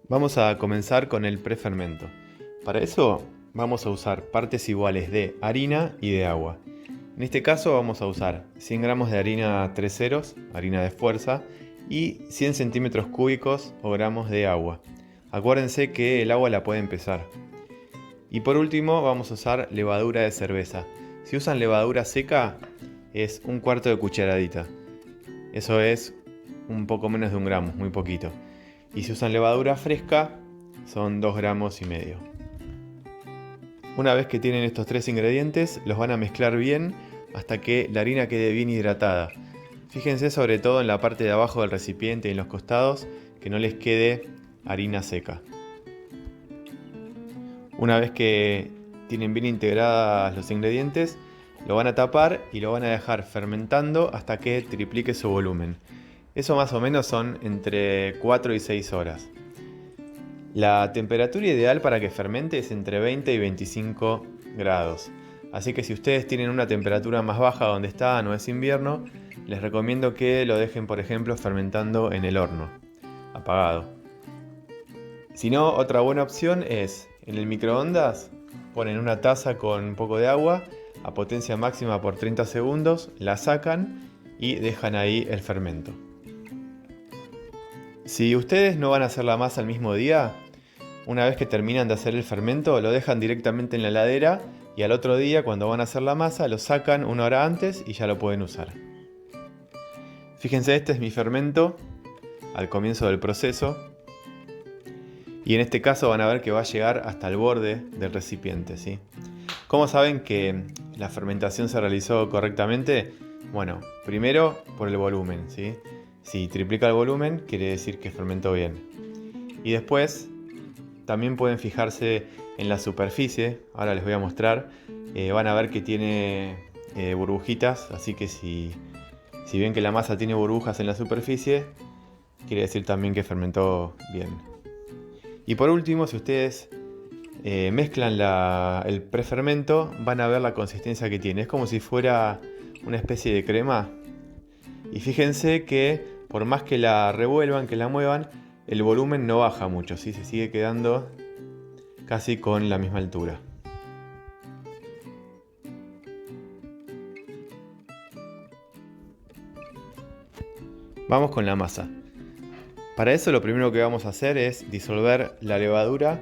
Vamos a comenzar con el prefermento. Para eso vamos a usar partes iguales de harina y de agua. En este caso vamos a usar 100 gramos de harina 3 ceros, harina de fuerza, y 100 centímetros cúbicos o gramos de agua. Acuérdense que el agua la pueden pesar. Y por último vamos a usar levadura de cerveza. Si usan levadura seca es un cuarto de cucharadita. Eso es un poco menos de un gramo, muy poquito. Y si usan levadura fresca son 2 gramos y medio. Una vez que tienen estos tres ingredientes los van a mezclar bien hasta que la harina quede bien hidratada. Fíjense sobre todo en la parte de abajo del recipiente y en los costados que no les quede harina seca. Una vez que tienen bien integrados los ingredientes, lo van a tapar y lo van a dejar fermentando hasta que triplique su volumen. Eso más o menos son entre 4 y 6 horas. La temperatura ideal para que fermente es entre 20 y 25 grados. Así que si ustedes tienen una temperatura más baja donde está, no es invierno, les recomiendo que lo dejen, por ejemplo, fermentando en el horno, apagado. Si no, otra buena opción es en el microondas, ponen una taza con un poco de agua a potencia máxima por 30 segundos, la sacan y dejan ahí el fermento. Si ustedes no van a hacer la masa el mismo día, una vez que terminan de hacer el fermento, lo dejan directamente en la heladera y al otro día, cuando van a hacer la masa, lo sacan una hora antes y ya lo pueden usar. Fíjense, este es mi fermento al comienzo del proceso. Y en este caso van a ver que va a llegar hasta el borde del recipiente, ¿sí? ¿Cómo saben que la fermentación se realizó correctamente? Bueno, primero por el volumen, ¿sí? Si triplica el volumen, quiere decir que fermentó bien. Y después también pueden fijarse en la superficie. Ahora les voy a mostrar. Van a ver que tiene burbujitas, así que si ven que la masa tiene burbujas en la superficie, quiere decir también que fermentó bien. Y por último, si ustedes mezclan el prefermento, van a ver la consistencia que tiene. Es como si fuera una especie de crema. Y fíjense que por más que la revuelvan, que la muevan, el volumen no baja mucho, ¿sí? Se sigue quedando casi con la misma altura. Vamos con la masa. Para eso lo primero que vamos a hacer es disolver la levadura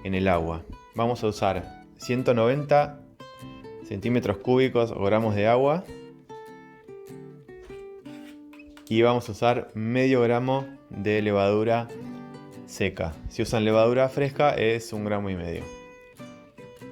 en el agua. Vamos a usar 190 centímetros cúbicos o gramos de agua. Y vamos a usar medio gramo de levadura seca. Si usan levadura fresca es 1,5 gramos.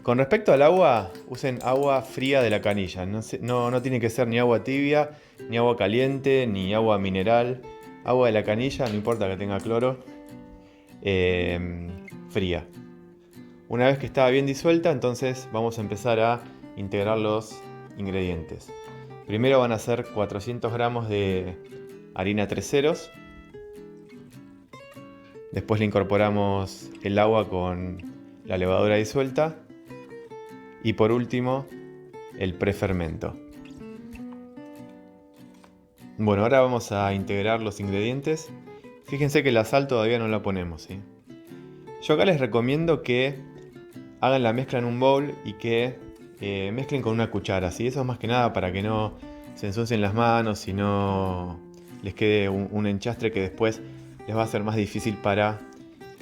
Con respecto al agua, usen agua fría de la canilla. No tiene que ser ni agua tibia, ni agua caliente, ni agua mineral. Agua de la canilla, no importa que tenga cloro, fría. Una vez que está bien disuelta, entonces vamos a empezar a integrar los ingredientes. Primero van a ser 400 gramos de harina 3 ceros. Después le incorporamos el agua con la levadura disuelta. Y por último, el prefermento. Bueno, ahora vamos a integrar los ingredientes. Fíjense que la sal todavía no la ponemos, ¿sí? Yo acá les recomiendo que hagan la mezcla en un bowl y que mezclen con una cuchara, ¿sí? Eso es más que nada para que no se ensucien las manos y no les quede un enchastre que después les va a ser más difícil para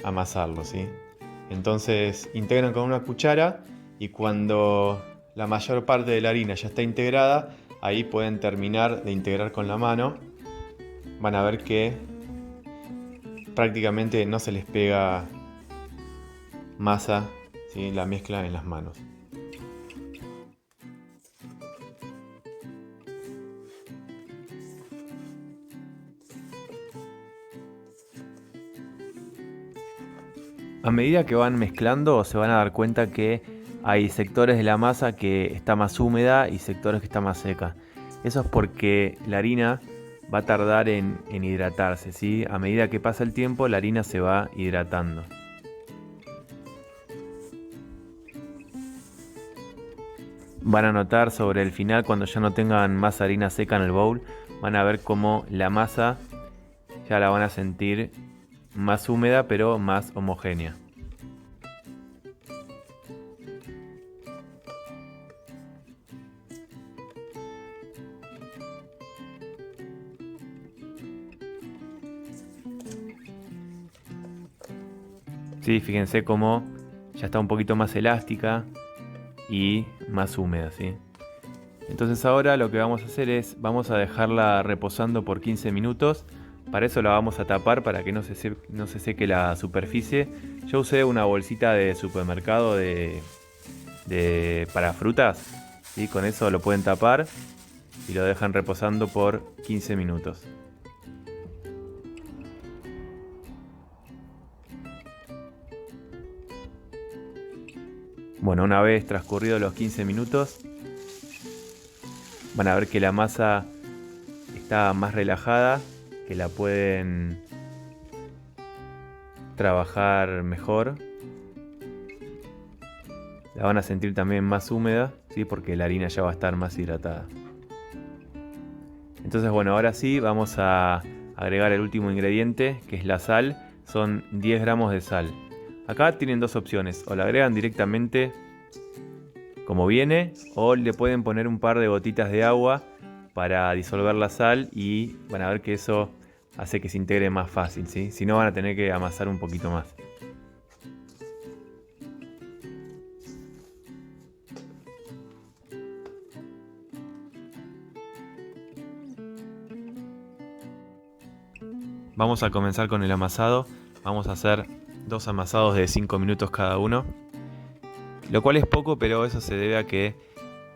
amasarlo, ¿sí? Entonces integran con una cuchara y cuando la mayor parte de la harina ya está integrada, ahí pueden terminar de integrar con la mano. Van a ver que prácticamente no se les pega masa, ¿sí? La mezcla en las manos. A medida que van mezclando se van a dar cuenta que hay sectores de la masa que está más húmeda y sectores que está más seca. Eso es porque la harina va a tardar en hidratarse, ¿sí? A medida que pasa el tiempo la harina se va hidratando. Van a notar sobre el final, cuando ya no tengan más harina seca en el bowl, van a ver cómo la masa ya la van a sentir más húmeda pero más homogénea. Sí, fíjense cómo ya está un poquito más elástica y más húmeda, ¿sí? Entonces ahora lo que vamos a hacer es, vamos a dejarla reposando por 15 minutos. Para eso la vamos a tapar para que no se seque la superficie. Yo usé una bolsita de supermercado para frutas, ¿sí? Con eso lo pueden tapar y lo dejan reposando por 15 minutos. Bueno, una vez transcurridos los 15 minutos, van a ver que la masa está más relajada, que la pueden trabajar mejor. La van a sentir también más húmeda, ¿sí? Porque la harina ya va a estar más hidratada. Entonces, bueno, ahora sí vamos a agregar el último ingrediente, que es la sal. Son 10 gramos de sal. Acá tienen dos opciones, o la agregan directamente como viene, o le pueden poner un par de gotitas de agua para disolver la sal y van a ver que eso hace que se integre más fácil, ¿sí? Si no, van a tener que amasar un poquito más. Vamos a comenzar con el amasado. Vamos a hacer 2 amasados de 5 minutos cada uno, lo cual es poco, pero eso se debe a que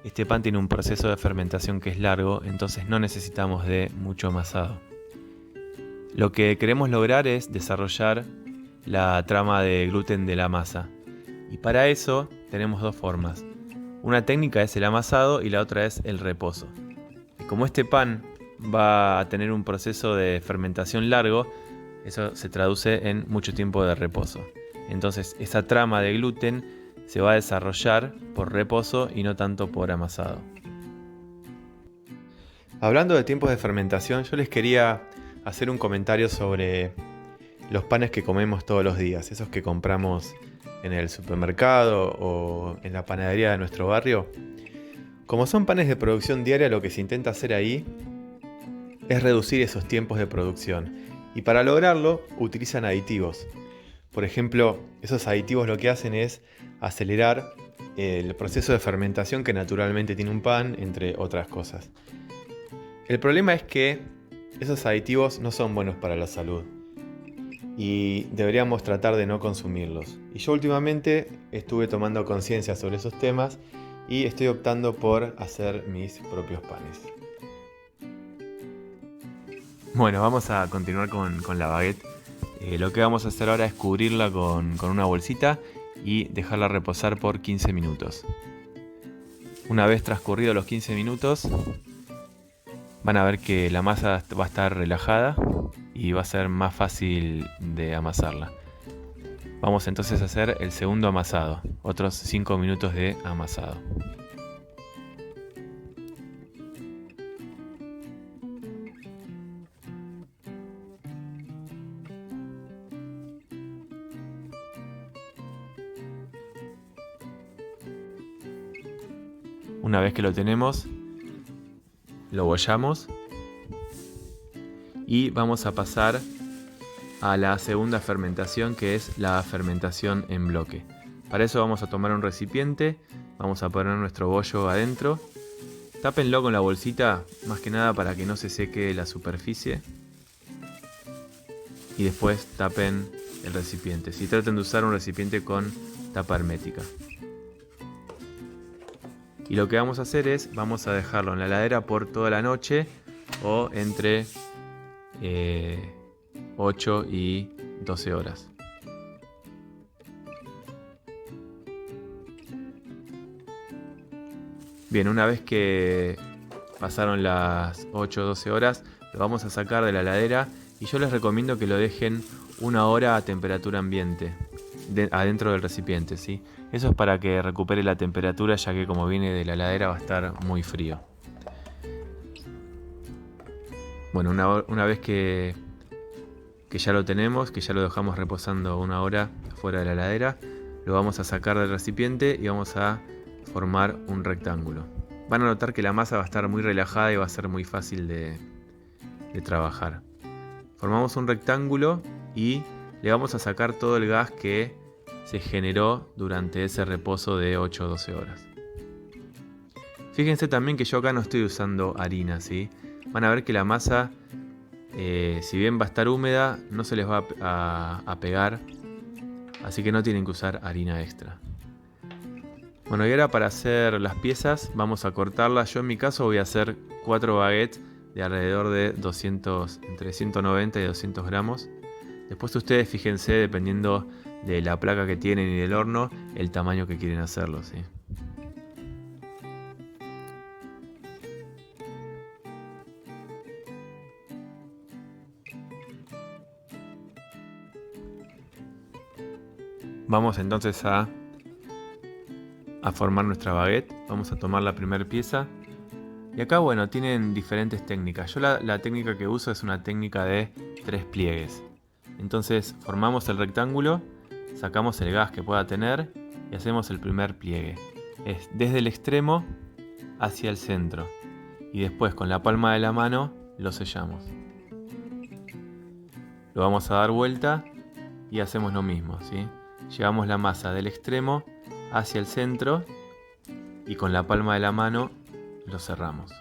este pan tiene un proceso de fermentación que es largo, entonces no necesitamos de mucho amasado. Lo que queremos lograr es desarrollar la trama de gluten de la masa, y para eso tenemos dos formas. Una técnica es el amasado y la otra es el reposo. Y como este pan va a tener un proceso de fermentación largo, eso se traduce en mucho tiempo de reposo. Entonces esa trama de gluten se va a desarrollar por reposo y no tanto por amasado. Hablando de tiempos de fermentación, yo les quería hacer un comentario sobre los panes que comemos todos los días, esos que compramos en el supermercado o en la panadería de nuestro barrio. Como son panes de producción diaria, lo que se intenta hacer ahí es reducir esos tiempos de producción. Y para lograrlo, utilizan aditivos. Por ejemplo, esos aditivos lo que hacen es acelerar el proceso de fermentación que naturalmente tiene un pan, entre otras cosas. El problema es que esos aditivos no son buenos para la salud y deberíamos tratar de no consumirlos. Y yo últimamente estuve tomando conciencia sobre esos temas y estoy optando por hacer mis propios panes. Bueno, vamos a continuar con la baguette. Lo que vamos a hacer ahora es cubrirla con una bolsita y dejarla reposar por 15 minutos. Una vez transcurridos los 15 minutos, van a ver que la masa va a estar relajada y va a ser más fácil de amasarla. Vamos entonces a hacer el segundo amasado, otros 5 minutos de amasado. Una vez que lo tenemos, lo bollamos y vamos a pasar a la segunda fermentación, que es la fermentación en bloque. Para eso vamos a tomar un recipiente, vamos a poner nuestro bollo adentro. Tápenlo con la bolsita, más que nada para que no se seque la superficie. Y después tapen el recipiente. Si traten de usar un recipiente con tapa hermética. Y lo que vamos a hacer es, vamos a dejarlo en la heladera por toda la noche o entre 8 y 12 horas. Bien, una vez que pasaron las 8 o 12 horas, lo vamos a sacar de la heladera y yo les recomiendo que lo dejen 1 hora a temperatura ambiente, adentro del recipiente, ¿sí? Eso es para que recupere la temperatura, ya que como viene de la heladera va a estar muy frío. Bueno, una vez que que ya lo tenemos, que ya lo dejamos reposando 1 hora fuera de la heladera, lo vamos a sacar del recipiente y vamos a formar un rectángulo. Van a notar que la masa va a estar muy relajada y va a ser muy fácil de trabajar. Formamos un rectángulo y le vamos a sacar todo el gas que se generó durante ese reposo de 8 o 12 horas. Fíjense también que yo acá no estoy usando harina, ¿sí? Van a ver que la masa, si bien va a estar húmeda, no se les va a pegar, así que no tienen que usar harina extra. Bueno, y ahora para hacer las piezas vamos a cortarlas. Yo en mi caso voy a hacer 4 baguettes de alrededor de 200, entre 190 y 200 gramos. Después ustedes fíjense, dependiendo de la placa que tienen y del horno, el tamaño que quieren hacerlo, ¿sí? Vamos entonces a formar nuestra baguette. Vamos a tomar la primera pieza. Y acá, bueno, tienen diferentes técnicas. Yo la técnica que uso es una técnica de 3 pliegues. Entonces formamos el rectángulo, sacamos el gas que pueda tener y hacemos el primer pliegue. Es desde el extremo hacia el centro. Y después con la palma de la mano lo sellamos. Lo vamos a dar vuelta y hacemos lo mismo, ¿sí? Llevamos la masa del extremo hacia el centro y con la palma de la mano lo cerramos.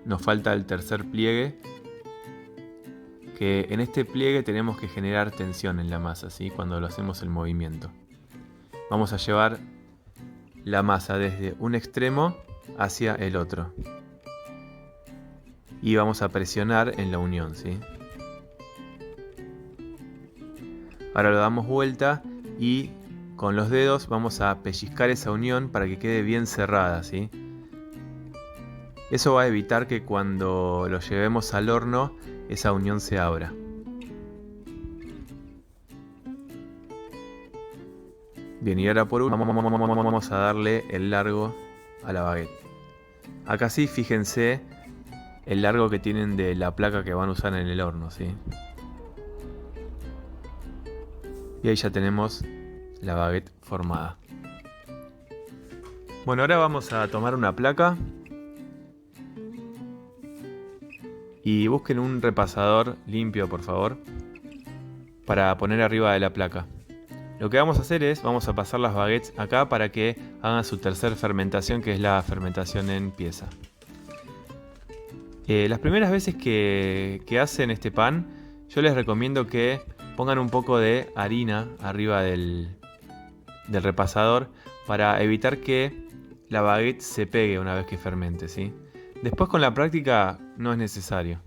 Nos falta el tercer pliegue, que en este pliegue tenemos que generar tensión en la masa, ¿sí? Cuando lo hacemos el movimiento. Vamos a llevar la masa desde un extremo hacia el otro. Y vamos a presionar en la unión, ¿sí? Ahora lo damos vuelta y con los dedos vamos a pellizcar esa unión para que quede bien cerrada, ¿sí? Eso va a evitar que cuando lo llevemos al horno esa unión se abra. Bien, y ahora por último vamos a darle el largo a la baguette. Acá sí, fíjense el largo que tienen de la placa que van a usar en el horno, ¿sí? Y ahí ya tenemos la baguette formada. Bueno, ahora vamos a tomar una placa y busquen un repasador limpio, por favor, para poner arriba de la placa. Lo que vamos a hacer es, vamos a pasar las baguettes acá para que hagan su tercer fermentación, que es la fermentación en pieza. Las primeras veces que hacen este pan, yo les recomiendo que pongan un poco de harina arriba del repasador para evitar que la baguette se pegue una vez que fermente, ¿sí? Después con la práctica no es necesario.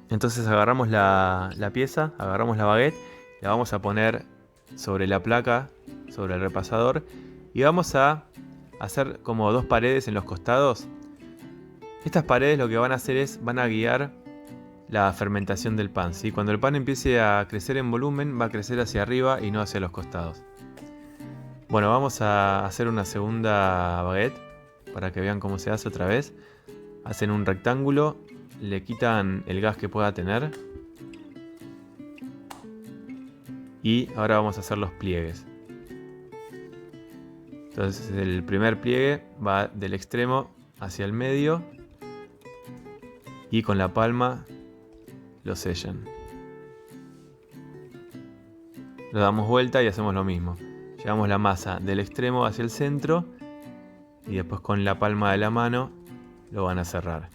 Entonces agarramos la pieza, agarramos la baguette, la vamos a poner sobre la placa, sobre el repasador, y vamos a hacer como 2 paredes en los costados. Estas paredes lo que van a hacer es, van a guiar la fermentación del pan, ¿sí? Cuando el pan empiece a crecer en volumen, va a crecer hacia arriba y no hacia los costados. Bueno, vamos a hacer una segunda baguette para que vean cómo se hace otra vez. Hacen un rectángulo, le quitan el gas que pueda tener y ahora vamos a hacer los pliegues. Entonces el primer pliegue va del extremo hacia el medio y con la palma lo sellan. Lo damos vuelta y hacemos lo mismo. Llevamos la masa del extremo hacia el centro y después con la palma de la mano lo van a cerrar.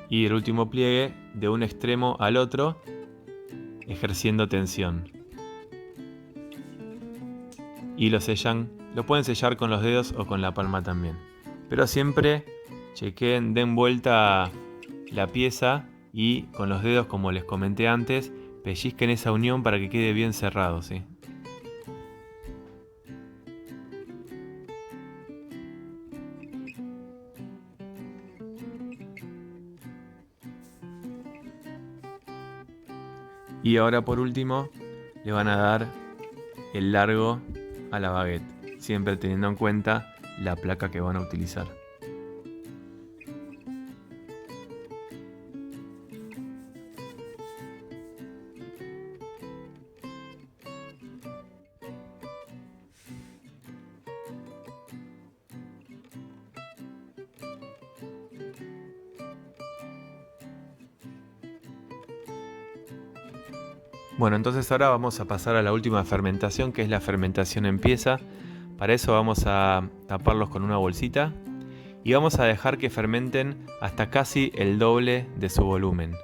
Y el último pliegue de un extremo al otro, ejerciendo tensión. Y lo sellan, lo pueden sellar con los dedos o con la palma también. Pero siempre chequen, den vuelta la pieza y con los dedos, como les comenté antes, pellizquen esa unión para que quede bien cerrado, ¿sí? Y ahora por último le van a dar el largo a la baguette, siempre teniendo en cuenta la placa que van a utilizar. Bueno, entonces ahora vamos a pasar a la última fermentación, que es la fermentación en pieza. Para eso vamos a taparlos con una bolsita y vamos a dejar que fermenten hasta casi el doble de su volumen.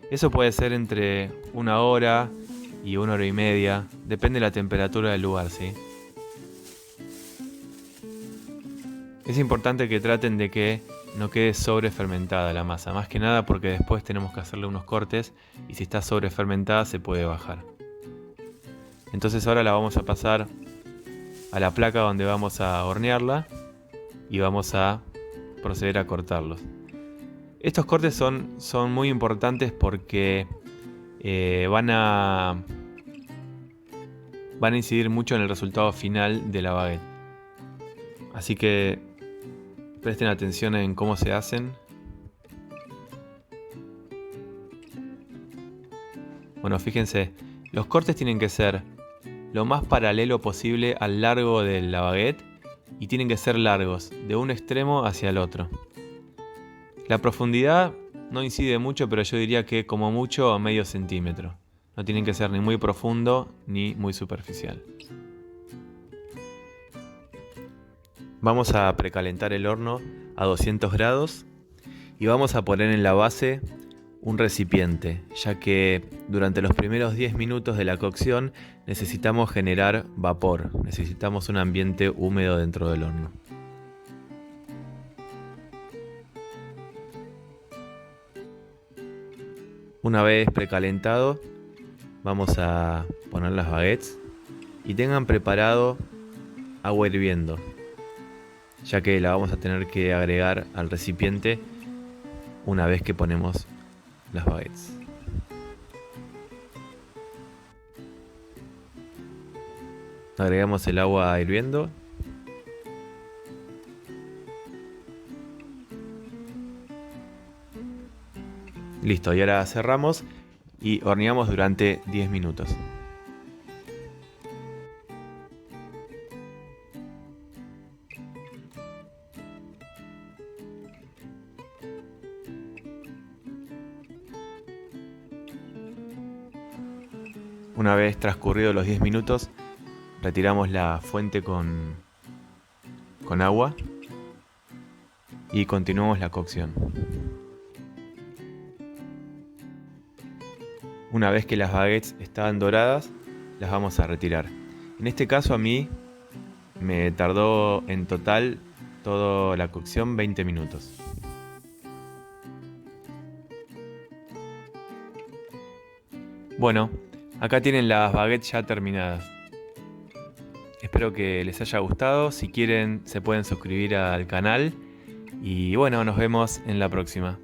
Eso puede ser entre 1 hora y 1 hora y media, depende de la temperatura del lugar, ¿sí? Es importante que traten de que no quede sobrefermentada la masa, más que nada porque después tenemos que hacerle unos cortes y si está sobrefermentada se puede bajar. Entonces ahora la vamos a pasar a la placa donde vamos a hornearla y vamos a proceder a cortarlos. Estos cortes son muy importantes porque van a incidir mucho en el resultado final de la baguette. Así que presten atención en cómo se hacen. Bueno, fíjense, los cortes tienen que ser lo más paralelo posible al largo de la baguette y tienen que ser largos, de un extremo hacia el otro. La profundidad no incide mucho, pero yo diría que como mucho medio centímetro. No tienen que ser ni muy profundo ni muy superficial. Vamos a precalentar el horno a 200 grados y vamos a poner en la base un recipiente, ya que durante los primeros 10 minutos de la cocción necesitamos generar vapor, necesitamos un ambiente húmedo dentro del horno. Una vez precalentado, vamos a poner las baguettes y tengan preparado agua hirviendo, ya que la vamos a tener que agregar al recipiente una vez que ponemos las baguettes. Agregamos el agua hirviendo. Listo, y ahora cerramos y horneamos durante 10 minutos. Una vez transcurridos los 10 minutos, retiramos la fuente con agua y continuamos la cocción. Una vez que las baguettes están doradas, las vamos a retirar. En este caso a mí me tardó en total toda la cocción 20 minutos. Bueno, acá tienen las baguettes ya terminadas. Espero que les haya gustado. Si quieren se pueden suscribir al canal. Y bueno, nos vemos en la próxima.